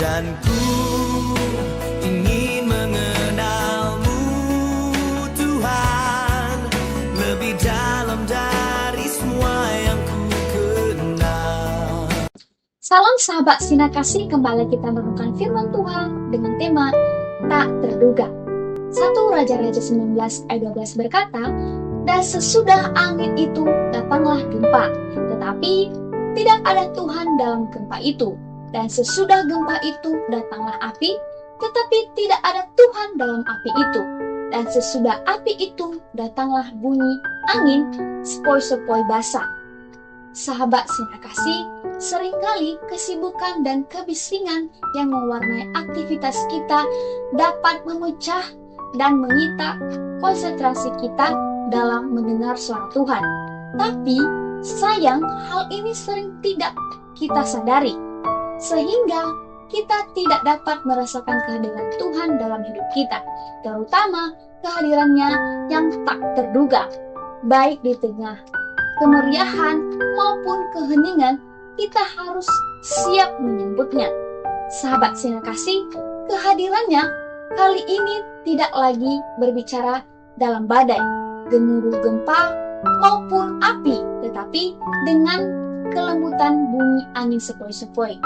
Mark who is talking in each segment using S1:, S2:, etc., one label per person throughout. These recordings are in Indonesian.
S1: dan ku ingin mengenalmu Tuhan, lebih dalam dari semua yang ku kenal.
S2: Salam sahabat Sinar Kasih, kembali kita merenungkan firman Tuhan dengan tema tak terduga. 1 Raja-Raja 19 ayat 12 berkata, dan sesudah angin itu datanglah gempa, tetapi tidak ada Tuhan dalam gempa itu. Dan sesudah gempa itu datanglah api, tetapi tidak ada Tuhan dalam api itu. Dan sesudah api itu datanglah bunyi angin sepoi-sepoi basah. Sahabat Sinar Kasih, seringkali kesibukan dan kebisingan yang mewarnai aktivitas kita dapat memecah dan menyita konsentrasi kita dalam mendengar suara Tuhan. Tapi sayang, hal ini sering tidak kita sadari, sehingga kita tidak dapat merasakan kehadiran Tuhan dalam hidup kita, terutama kehadirannya yang tak terduga, baik di tengah kemeriahan maupun keheningan. Kita harus siap menyambutnya. Sahabat Sinar Kasih, kehadirannya kali ini tidak lagi berbicara dalam badai, gemuruh gempa maupun api, tetapi dengan kelembutan bunyi angin sepoi-sepoi.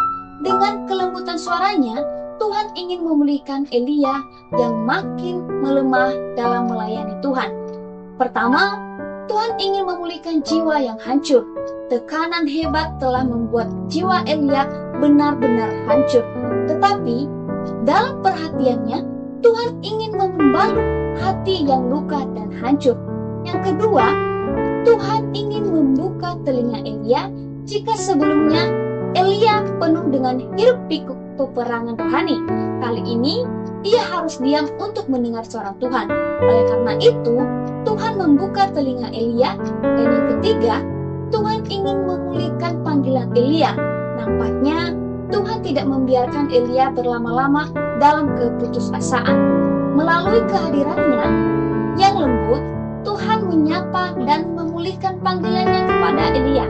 S2: Dengan kelembutan suaranya, Tuhan ingin memulihkan Elia yang makin melemah dalam melayani Tuhan. Pertama, Tuhan ingin memulihkan jiwa yang hancur. Tekanan hebat telah membuat jiwa Elia benar-benar hancur. Tetapi dalam perhatiannya, Tuhan ingin membalut hati yang luka dan hancur. Yang kedua, Tuhan ingin membuka telinga Elia jika sebelumnya Elia penuh dengan hiruk-pikuk peperangan rohani. Kali ini ia harus diam untuk mendengar suara Tuhan. Oleh karena itu, Tuhan membuka telinga Elia. Dan yang ketiga, Tuhan ingin memulihkan panggilan Elia. Nampaknya Tuhan tidak membiarkan Elia berlama-lama dalam keputusasaan. Melalui kehadirannya yang lembut, Tuhan menyapa dan memulihkan panggilannya kepada Elia.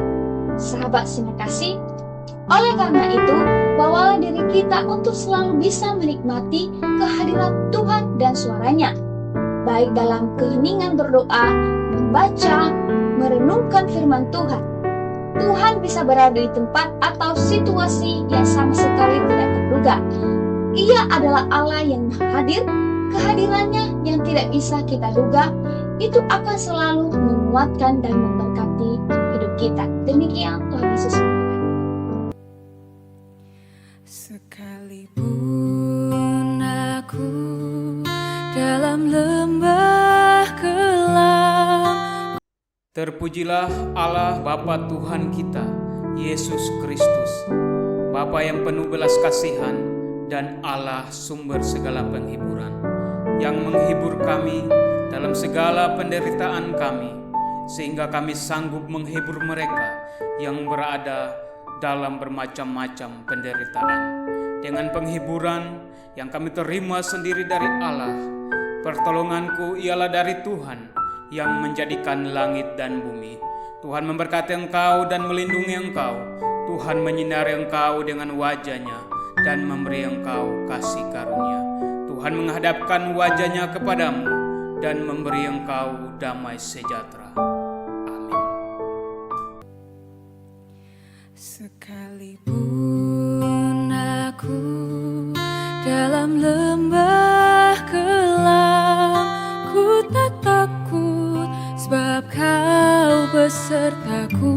S2: Sahabat Sinar Kasih, oleh karena itu, bawalah diri kita untuk selalu bisa menikmati kehadiran Tuhan dan suaranya, baik dalam keheningan berdoa, membaca, merenungkan firman Tuhan. Tuhan bisa berada di tempat atau situasi yang sama sekali tidak terduga. Ia adalah Allah yang hadir. Kehadirannya yang tidak bisa kita duga itu akan selalu menguatkan dan memberkati hidup kita. Demikian Tuhan Yesus memberkati.
S3: Sekalipun aku dalam lembah kelam,
S4: terpujilah Allah Bapa Tuhan kita, Yesus Kristus, Bapa yang penuh belas kasihan dan Allah sumber segala penghiburan, yang menghibur kami dalam segala penderitaan kami, sehingga kami sanggup menghibur mereka yang berada dalam bermacam-macam penderitaan. Dengan penghiburan yang kami terima sendiri dari Allah, pertolonganku ialah dari Tuhan yang menjadikan langit dan bumi. Tuhan memberkati engkau dan melindungi engkau. Tuhan menyinari engkau dengan wajah-Nya dan memberi engkau kasih karunia. Tuhan menghadapkan wajah-Nya kepadamu dan memberi engkau damai sejahtera. Amin.
S3: sekalipun aku dalam lembah kelam, ku tak takut sebab Kau besertaku.